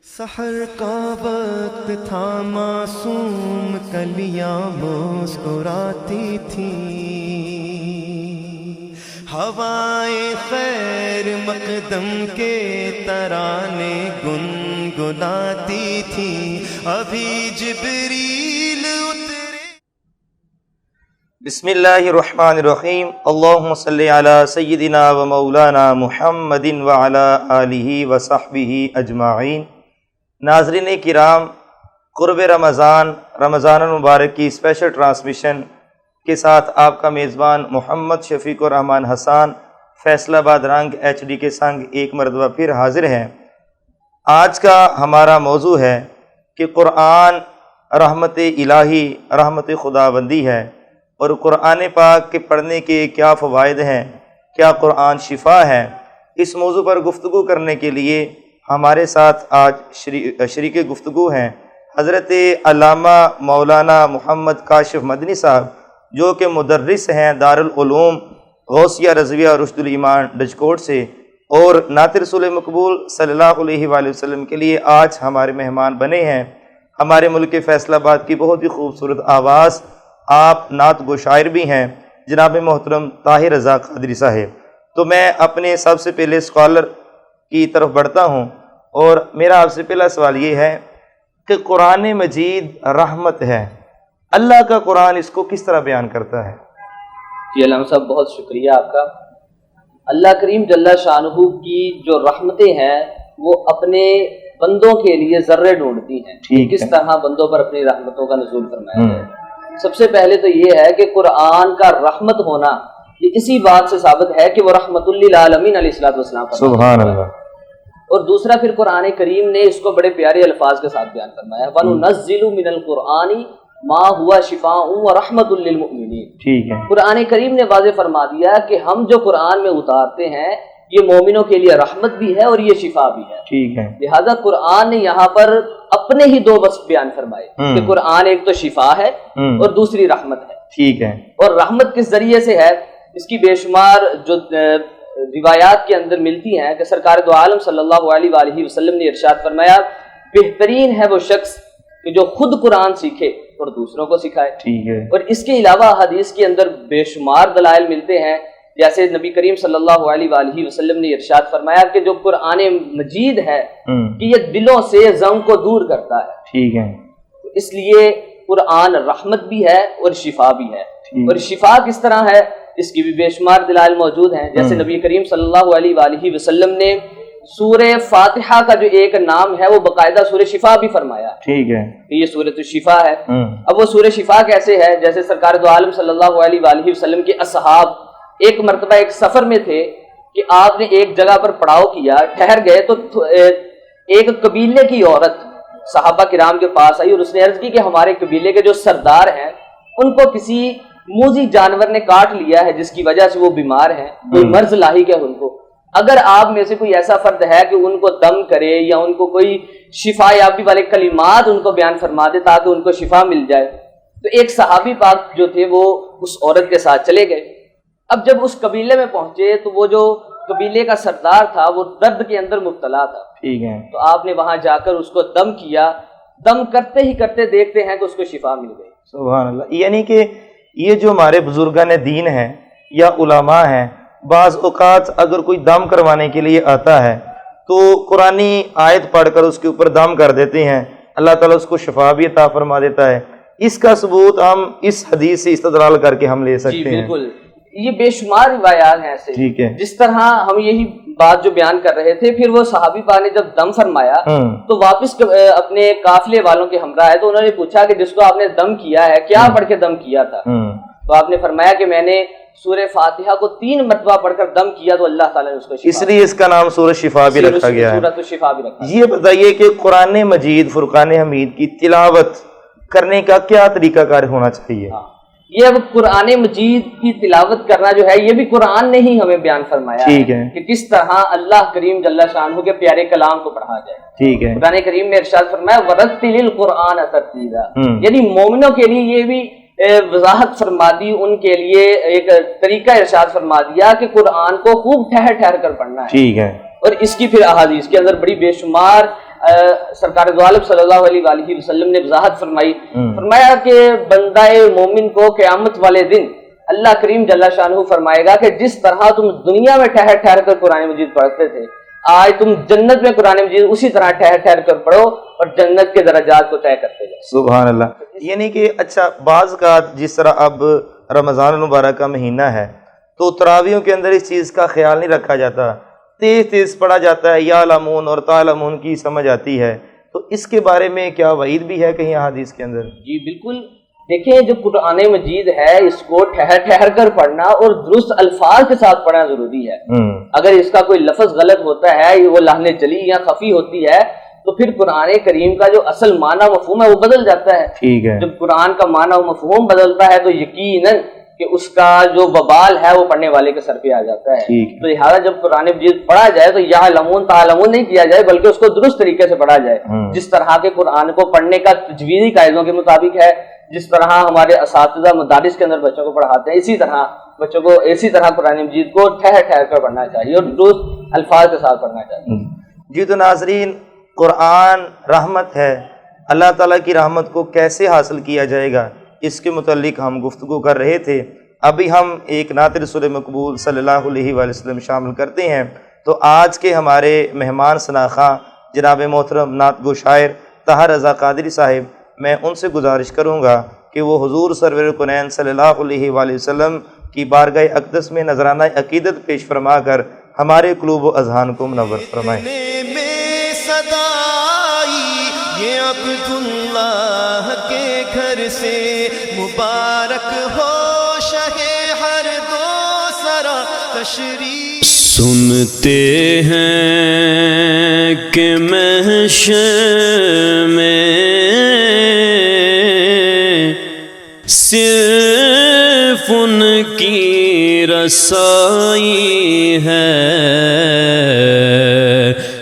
سحر کا وقت تھا، معصوم کلیاں مسکراتی تھیں، ہوائیں خیر مقدم کے ترانے گنگناتی تھیں، ابھی جبریل اترے۔ بسم اللہ الرحمن الرحیم، اللہم صلی علی سیدنا و مولانا محمد وعلی آلہ وصحبہ اجمعین۔ ناظرین کرام، قرب رمضان المبارک کی اسپیشل ٹرانسمیشن کے ساتھ آپ کا میزبان محمد شفیق الرحمن حسان فیصل آباد رنگ HD کے سنگ ایک مرتبہ پھر حاضر ہیں۔ آج کا ہمارا موضوع ہے کہ قرآن رحمت الہی، رحمت خداوندی ہے، اور قرآن پاک کے پڑھنے کے کیا فوائد ہیں، کیا قرآن شفا ہے۔ اس موضوع پر گفتگو کرنے کے لیے ہمارے ساتھ آج شریک گفتگو ہیں حضرت علامہ مولانا محمد کاشف مدنی صاحب، جو کہ مدرس ہیں دارالعلوم غوثیہ رضویہ رشد الایمان ڈجکوٹ سے، اور نعت رسول مقبول صلی اللہ علیہ وآلہ وسلم کے لیے آج ہمارے مہمان بنے ہیں۔ ہمارے ملک فیصل آباد کی بہت ہی خوبصورت آواز، آپ نعت گو شاعر بھی ہیں، جناب محترم طاہر رضا قادری صاحب۔ تو میں اپنے سب سے پہلے اسکالر کی طرف بڑھتا ہوں، اور میرا آپ سے پہلا سوال یہ ہے کہ قرآن مجید رحمت ہے، اللہ کا قرآن اس کو کس طرح بیان کرتا ہے؟ جی علامہ صاحب، بہت شکریہ آپ کا۔ اللہ کریم جل شانہ کی جو رحمتیں ہیں وہ اپنے بندوں کے لیے ذرے ڈھونڈتی ہیں، کس طرح بندوں پر اپنی رحمتوں کا نزول فرمایا ہے۔ سب سے پہلے تو یہ ہے کہ قرآن کا رحمت ہونا یہ اسی بات سے ثابت ہے کہ وہ رحمت للعالمین علیہ الصلوۃ والسلام پر۔ سبحان اللہ۔ اور دوسرا پھر قرآن کریم نے اس کو بڑے پیارے الفاظ کے ساتھ بیان فرمایا ہے، وَنُنَزِّلُ مِنَ الْقُرْآنِ مَا هُوَ شِفَاءٌ وَرَحْمَةٌ لِّلْمُؤْمِنِينَ۔ ٹھیک ہے، قرآن کریم نے واضح فرما دیا کہ ہم جو قرآن میں اتارتے ہیں یہ مومنوں کے لیے رحمت بھی ہے اور یہ شفا بھی ہے۔ ٹھیک ہے، لہذا قرآن نے یہاں پر اپنے ہی دو وصف بیان فرمائے کہ قرآن ایک تو شفا ہے اور دوسری رحمت ہے۔ ٹھیک ہے، اور رحمت کس ذریعے سے ہے، اس کی بے شمار جو روایات کے اندر ملتی ہیں کہ سرکار دو عالم صلی اللہ علیہ وآلہ وسلم نے ارشاد فرمایا، بہترین ہے وہ شخص کہ جو خود قرآن سیکھے اور دوسروں کو سکھائے۔ ٹھیک ہے، اور اس کے علاوہ حدیث کے اندر بے شمار دلائل ملتے ہیں، جیسے نبی کریم صلی اللہ علیہ وآلہ وسلم نے ارشاد فرمایا کہ جو قرآن مجید ہے کہ یہ دلوں سے غم کو دور کرتا ہے۔ ٹھیک ہے، اس لیے قرآن رحمت بھی ہے اور شفا بھی ہے۔ اور شفا کس طرح ہے، اس کی بھی بے شمار دلائل موجود ہیں، جیسے نبی کریم صلی اللہ علیہ وآلہ وسلم نے سورہ فاتحہ کا جو ایک نام ہے وہ باقاعدہ سورہ شفا بھی فرمایا۔ ٹھیک ہے، یہ سورۃ الشفا ہے۔ اب وہ سورہ شفا کیسے ہے، جیسے سرکار دو عالم صلی اللہ علیہ وآلہ وسلم کے اصحاب ایک مرتبہ ایک سفر میں تھے کہ آپ نے ایک جگہ پر پڑاؤ کیا، ٹھہر گئے، تو ایک قبیلے کی عورت صحابہ کرام کے پاس آئی اور اس نے عرض کی کہ ہمارے قبیلے کے جو سردار ہیں ان کو کسی موذی جانور نے کاٹ لیا ہے جس کی وجہ سے وہ بیمار ہیں، کوئی مرض لاحق ہے ان کو، اگر آپ میں سے کوئی ایسا فرد ہے کہ ان کو دم کرے یا ان کو کوئی شفا یابی والے کلمات ان کو بیان فرما دے تاکہ ان کو شفا مل جائے۔ تو ایک صحابی پاک جو تھے وہ اس عورت کے ساتھ چلے گئے۔ اب جب اس قبیلے میں پہنچے تو وہ جو قبیلے کا سردار تھا وہ درد کے اندر مبتلا تھا۔ ٹھیک ہے، تو آپ نے وہاں جا کر اس کو دم کیا، دم کرتے ہی کرتے دیکھتے ہیں کہ اس کو شفا مل گئی۔ سبحان اللہ۔ یعنی کہ یہ جو ہمارے بزرگان دین ہیں یا علماء ہیں، بعض اوقات اگر کوئی دم کروانے کے لیے آتا ہے تو قرآنی آیت پڑھ کر اس کے اوپر دم کر دیتے ہیں، اللہ تعالیٰ اس کو شفا بھی عطا فرما دیتا ہے۔ اس کا ثبوت ہم اس حدیث سے استدلال کر کے ہم لے سکتے ہیں۔ جی بالکل، یہ بے شمار روایات ہیں ایسے۔ ٹھیک ہے، جس طرح ہم یہی بات جو بیان کر رہے تھے، پھر وہ صحابی پاک نے جب دم فرمایا تو واپس اپنے قافلے والوں کے ہمراہ ہے تو انہوں نے پوچھا کہ جس کو آپ نے دم کیا ہے کیا پڑھ کے دم کیا تھا؟ تو آپ نے فرمایا کہ میں نے سورہ فاتحہ کو 3 مرتبہ پڑھ کر دم کیا تو اللہ تعالیٰ نے اس کو شفا، اس لیے اس کا نام سورہ شفا بھی رکھا گیا ہے۔ سورۃ الشفا بھی رکھا۔ یہ بتائیے کہ قرآن مجید فرقان حمید کی تلاوت کرنے کا کیا طریقہ کار ہونا چاہیے؟ یہ اب قرآن مجید کی تلاوت کرنا جو ہے یہ بھی قرآن نے ہی ہمیں بیان فرمایا ہے کہ کس طرح اللہ کریم جل شانہ کے پیارے کلام کو پڑھا جائے۔ ٹھیک ہے، قرآن کریم میں ارشاد فرمایا وَرَتِّلِ الْقُرْآنَ تَرْتِیلًا، یعنی مومنوں کے لیے یہ بھی وضاحت فرما دی، ان کے لیے ایک طریقہ ارشاد فرما دیا کہ قرآن کو خوب ٹھہر ٹھہر کر پڑھنا ہے۔ ٹھیک ہے، اور اس کی پھر احادیث کے اندر بڑی بے شمار سرکار دو عالم صلی اللہ علیہ وآلہ وسلم نے وضاحت فرمائی، فرمایا کہ بندہ مومن کو قیامت والے دن اللہ کریم جل شانہ فرمائے گا کہ جس طرح تم دنیا میں ٹھہر ٹھہر کر قرآن مجید پڑھتے تھے، آج تم جنت میں قرآن مجید اسی طرح ٹھہر ٹھہر کر پڑھو اور جنت کے درجات کو طے کرتے جاؤ۔ سبحان اللہ۔ یعنی کہ اچھا بعض کا جس طرح اب رمضان المبارک کا مہینہ ہے تو تراویحوں کے اندر اس چیز کا خیال نہیں رکھا جاتا، تیز تیز پڑھا جاتا ہے، یا لمون اور تعلمون کی سمجھ آتی ہے، تو اس کے بارے میں کیا وعید بھی ہے کہیں حدیث کے اندر؟ جی بالکل، دیکھیں جو قرآن مجید ہے اس کو ٹھہر ٹھہر کر پڑھنا اور درست الفاظ کے ساتھ پڑھنا ضروری ہے۔ اگر اس کا کوئی لفظ غلط ہوتا ہے، وہ لحن جلی یا خفی ہوتی ہے، تو پھر قرآن کریم کا جو اصل معنی مفہوم ہے وہ بدل جاتا ہے۔ ٹھیک ہے، جب قرآن کا معنی و مفہوم بدلتا ہے تو یقیناً کہ اس کا جو وبال ہے وہ پڑھنے والے کے سر پہ آ جاتا ہے۔ تو لہٰذا جب قرآن مجید پڑھا جائے تو یا لمون تعلمون نہیں کیا جائے، بلکہ اس کو درست طریقے سے پڑھا جائے، جس طرح کے قرآن کو پڑھنے کا تجویزی قاعدوں کے مطابق ہے، جس طرح ہمارے اساتذہ مدارس کے اندر بچوں کو پڑھاتے ہیں، اسی طرح بچوں کو اسی طرح قرآن مجید کو ٹھہر ٹھہر کر پڑھنا چاہیے اور درست الفاظ کے ساتھ پڑھنا چاہیے۔ جی تو ناظرین، قرآن رحمت ہے، اللہ تعالیٰ کی رحمت کو کیسے حاصل کیا جائے گا اس کے متعلق ہم گفتگو کر رہے تھے۔ ابھی ہم ایک نعت رسول مقبول صلی اللہ علیہ وآلہ وسلم شامل کرتے ہیں، تو آج کے ہمارے مہمان شناخواں جناب محترم نعت گو شاعر طاہر رضا قادری صاحب، میں ان سے گزارش کروں گا کہ وہ حضور سرور کونین صلی اللہ علیہ وآلہ وسلم کی بارگاہ اقدس میں نذرانہ عقیدت پیش فرما کر ہمارے قلوب و اذہان کو منور فرمائیں۔ یہ عبداللہ کے گھر سے مبارک ہو شہ ہر دو سرا تشریف۔ سنتے ہیں کہ محشر میں صرف ان کی رسائی ہے،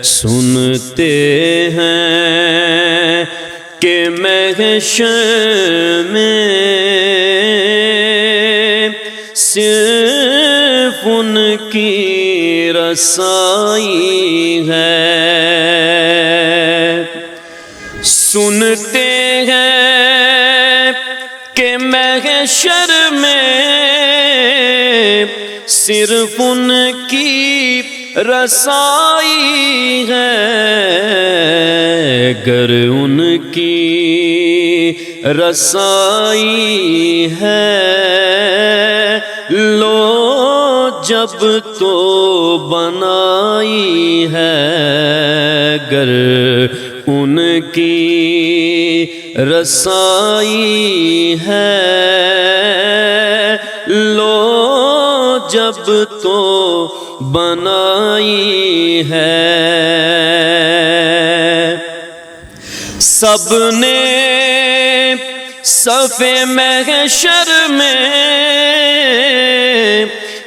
سنتے ہیں کہ محشر میں صرف ان کی رسائی ہے، سنتے ہیں کہ محشر میں صرف ان کی رسائی ہے، گر ان کی رسائی ہے لو جب تو بنائی ہے، گر ان کی رسائی ہے لو جب تو بنائی ہے، سب نے صف محشر میں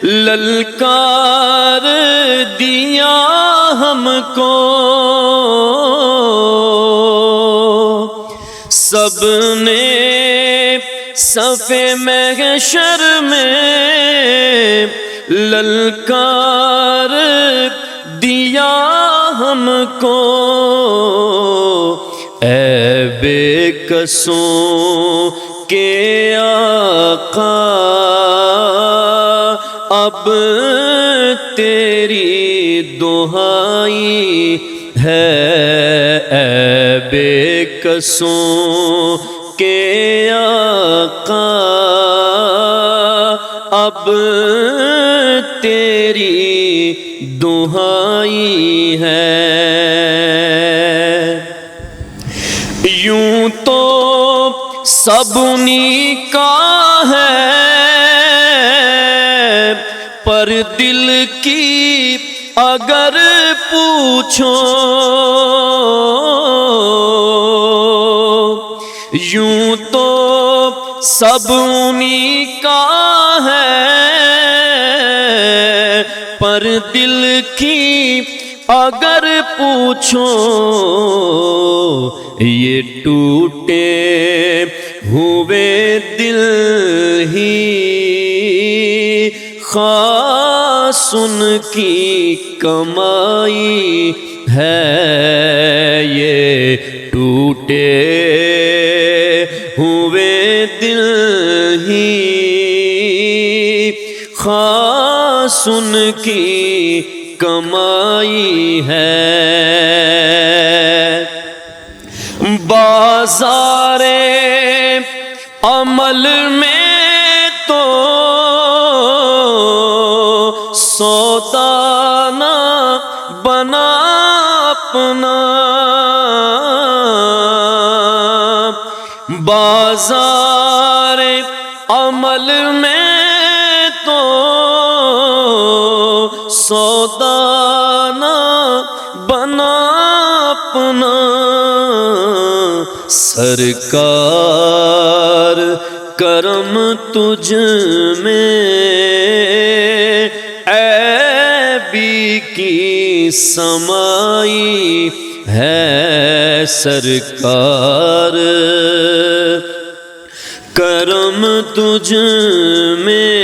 للکار دیا ہم کو، سب نے صف محشر میں للکار دیا ہم کو، اے بے کسوں کے آقا اب تیری دہائی ہے، اے بے کسوں کے آقا اب تیری دہائی ہے، یوں تو سب انہی کا ہے پر دل کی اگر پوچھو، یوں تو سب انہی کا ہے پر دل کی اگر پوچھو، یہ ٹوٹے ہوئے دل ہی خاص ان کی کمائی ہے یہ ٹوٹے ہوئے دل ہی خاص ان کی کمائی ہے۔ بازار عمل میں تو سودا نہ بنا اپنا، بازار عمل میں تو سودا نہ بنا اپنا، سرکار کرم تجھ میں عیبی کی سمائی ہے، سرکار کرم تجھ میں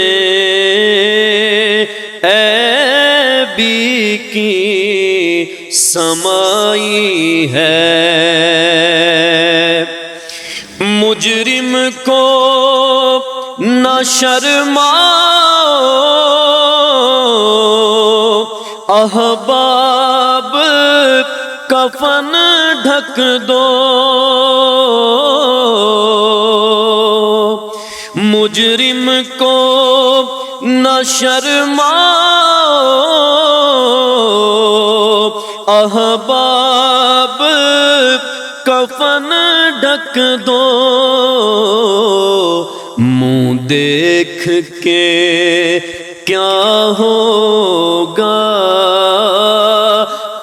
عیبی کی سمائی ہے۔ مجرم کو نہ شرماؤ احباب کفن ڈھک دو، مجرم کو نہ شرماؤ احباب کفن ڈھک دو، منہ دیکھ کے کیا ہوگا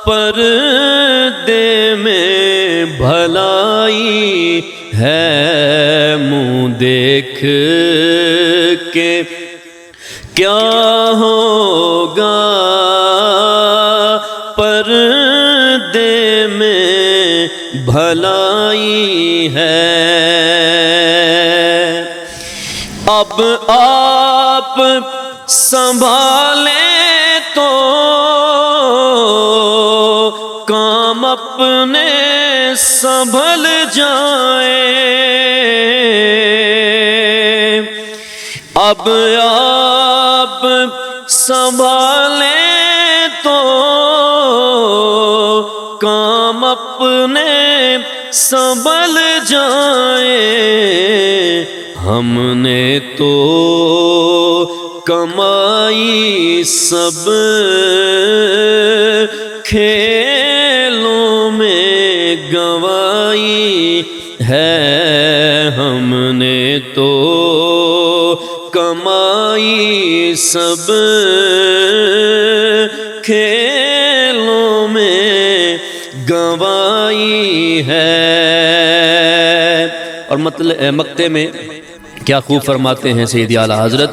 پردے میں بھلائی ہے، منہ دیکھ کے کیا ہوگا پردے میں بھلائی ہے۔ اب آپ سنبھالیں تو کام اپنے سنبھل جائیں، اب آپ سنبھالیں تو کام اپنے سنبھل جائیں، ہم نے تو کمائی سب کھیلوں میں گنوائی ہے، ہم نے تو کمائی سب کھیلوں میں گنوائی ہے۔ اور مقطع میں کیا خوب فرماتے ہیں سیدی اعلیٰ حضرت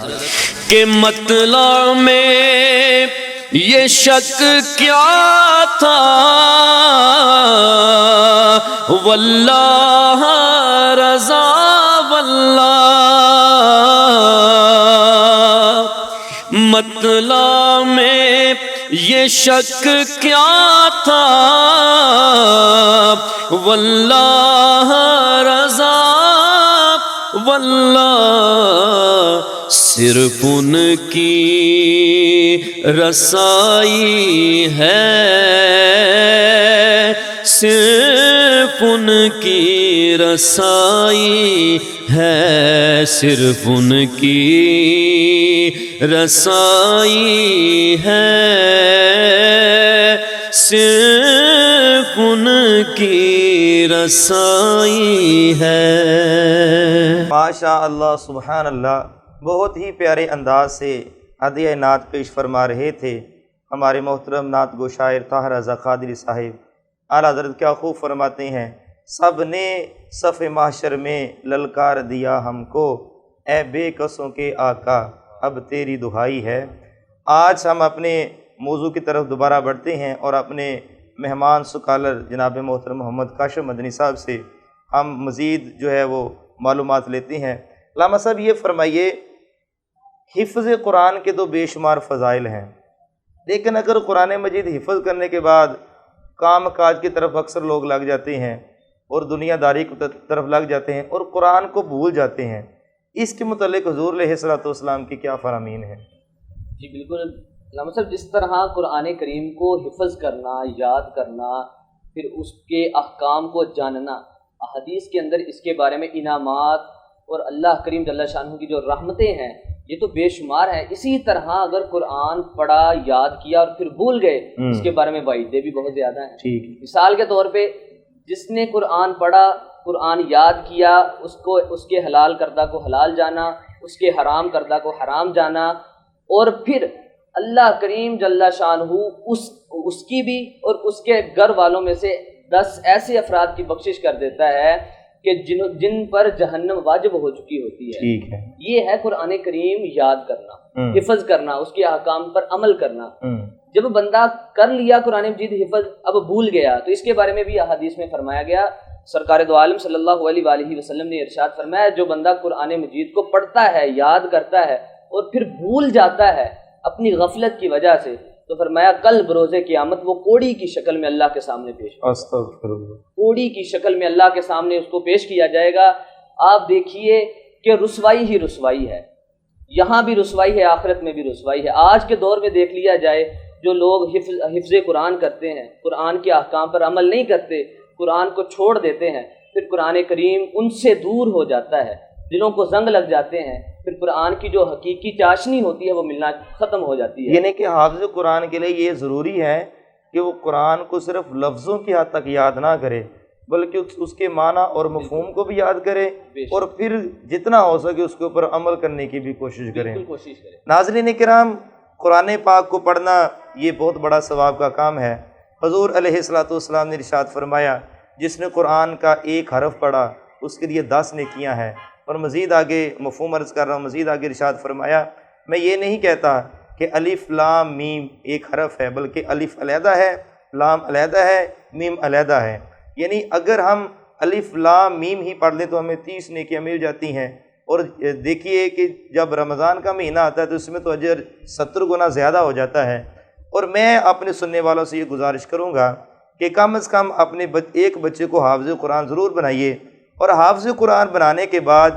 کہ مطلع میں یہ شک کیا تھا واللہ رضا واللہ، مطلع میں یہ شک کیا تھا واللہ رضا واللہ، صرف ان کی رسائی ہے، صرف ان کی رسائی ہے، صرف ان کی رسائی ہے، صرف ان کی رسائی ہے۔ ماشاء اللہ سبحان اللہ، بہت ہی پیارے انداز سے ہدیہ نعت پیش فرما رہے تھے ہمارے محترم نعت گو شاعر طاہر رضا قادری صاحب۔ اعلیٰ حضرت کیا خوب فرماتے ہیں، سب نے صف محشر میں للکار دیا ہم کو، اے بے کسوں کے آقا اب تیری دہائی ہے۔ آج ہم اپنے موضوع کی طرف دوبارہ بڑھتے ہیں اور اپنے مہمان سکالر جناب محترم محمد کاشف مدنی صاحب سے ہم مزید جو ہے وہ معلومات لیتے ہیں۔ علامہ صاحب یہ فرمائیے، حفظ قرآن کے تو بے شمار فضائل ہیں، لیکن اگر قرآن مجید حفظ کرنے کے بعد کام کاج کی طرف اکثر لوگ لگ جاتے ہیں اور دنیا داری کی طرف لگ جاتے ہیں اور قرآن کو بھول جاتے ہیں. اس کے متعلق حضور علیہ الصلوۃ والسلام کی کیا فرامین ہیں؟ جی بالکل علامہ صاحب، جس طرح قرآن کریم کو حفظ کرنا، یاد کرنا، پھر اس کے احکام کو جاننا، احادیث کے اندر اس کے بارے میں انعامات اور اللہ کریم جل شانہ کی جو رحمتیں ہیں یہ تو بے شمار ہیں. اسی طرح اگر قرآن پڑھا، یاد کیا اور پھر بھول گئے، اس کے بارے میں وعیدیں بھی بہت زیادہ ہیں. مثال کے طور پہ جس نے قرآن پڑھا، قرآن یاد کیا، اس کے حلال کردہ کو حلال جانا، اس کے حرام کردہ کو حرام جانا، اور پھر اللہ کریم جل شانہ اس کی بھی اور اس کے گھر والوں میں سے 10 ایسے افراد کی بخشش کر دیتا ہے کہ جن پر جہنم واجب ہو چکی ہوتی ہے. یہ ہے قرآن کریم یاد کرنا، حفظ کرنا، اس کے احکام پر عمل کرنا. جب بندہ کر لیا قرآن مجید حفظ، اب بھول گیا، تو اس کے بارے میں بھی احادیث میں فرمایا گیا. سرکار دو عالم صلی اللہ علیہ وآلہ وسلم نے ارشاد فرمایا، جو بندہ قرآن مجید کو پڑھتا ہے، یاد کرتا ہے اور پھر بھول جاتا ہے اپنی غفلت کی وجہ سے، تو فرمایا کل بروز قیامت وہ کوڑی کی شکل میں اللہ کے سامنے پیش ہوگا. کوڑی کی شکل میں اللہ کے سامنے اس کو پیش کیا جائے گا. آپ دیکھیے کہ رسوائی ہی رسوائی ہے، یہاں بھی رسوائی ہے، آخرت میں بھی رسوائی ہے. آج کے دور میں دیکھ لیا جائے، جو لوگ حفظ قرآن کرتے ہیں، قرآن کے احکام پر عمل نہیں کرتے، قرآن کو چھوڑ دیتے ہیں، پھر قرآن کریم ان سے دور ہو جاتا ہے، دلوں کو زنگ لگ جاتے ہیں، پھر قرآن کی جو حقیقی چاشنی ہوتی ہے وہ ملنا ختم ہو جاتی ہے. یعنی کہ حافظ قرآن کے لیے یہ ضروری ہے کہ وہ قرآن کو صرف لفظوں کی حد تک یاد نہ کرے، بلکہ اس کے معنی اور مفہوم کو بھی یاد کرے اور پھر جتنا ہو سکے اس کے اوپر عمل کرنے کی بھی کوشش کریں. ناظرین کرام، قرآن پاک کو پڑھنا یہ بہت بڑا ثواب کا کام ہے. حضور علیہ الصلوۃ والسلام نے ارشاد فرمایا، جس نے قرآن کا ایک حرف پڑھا اس کے لیے 10 نیکیاں ہیں. اور مزید آگے مفہوم عرض کر رہا ہوں، مزید آگے ارشاد فرمایا، میں یہ نہیں کہتا کہ الف لام میم ایک حرف ہے، بلکہ الف علیحدہ ہے، لام علیحدہ ہے، میم علیحدہ ہے. یعنی اگر ہم الف لام میم ہی پڑھ لیں تو ہمیں 30 نیکیاں مل جاتی ہیں. اور دیکھیے کہ جب رمضان کا مہینہ آتا ہے تو اس میں تو اجر 70 گنا زیادہ ہو جاتا ہے. اور میں اپنے سننے والوں سے یہ گزارش کروں گا کہ کم از کم اپنے ایک بچے کو حافظ قرآن ضرور بنائیے، اور حافظ قرآن بنانے کے بعد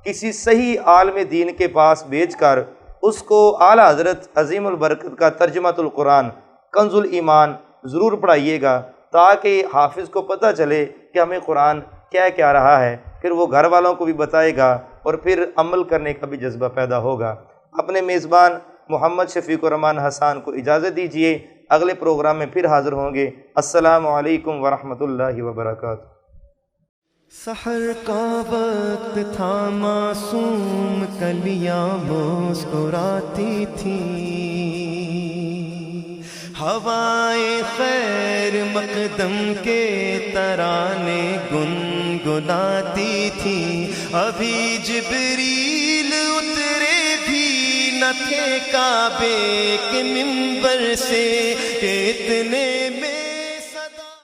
کسی صحیح عالم دین کے پاس بھیج کر اس کو اعلیٰ حضرت عظیم البرکت کا ترجمۃ القرآن کنز الایمان ضرور پڑھائیے گا، تاکہ حافظ کو پتہ چلے کہ ہمیں قرآن کیا کیا رہا ہے. پھر وہ گھر والوں کو بھی بتائے گا اور پھر عمل کرنے کا بھی جذبہ پیدا ہوگا. اپنے میزبان محمد شفیق الرحمان حسان کو اجازت دیجیے، اگلے پروگرام میں پھر حاضر ہوں گے. السلام علیکم ورحمۃ اللہ وبرکاتہ. سحر کا وقت تھا، معصوم کلیاں مسکراتی تھیں، ہوائیں خیر مقدم کے ترانے گنگناتی تھیں. ابھی جبریل اترے بھی نہ تھے کعبے کے منبر سے کہ اتنے میں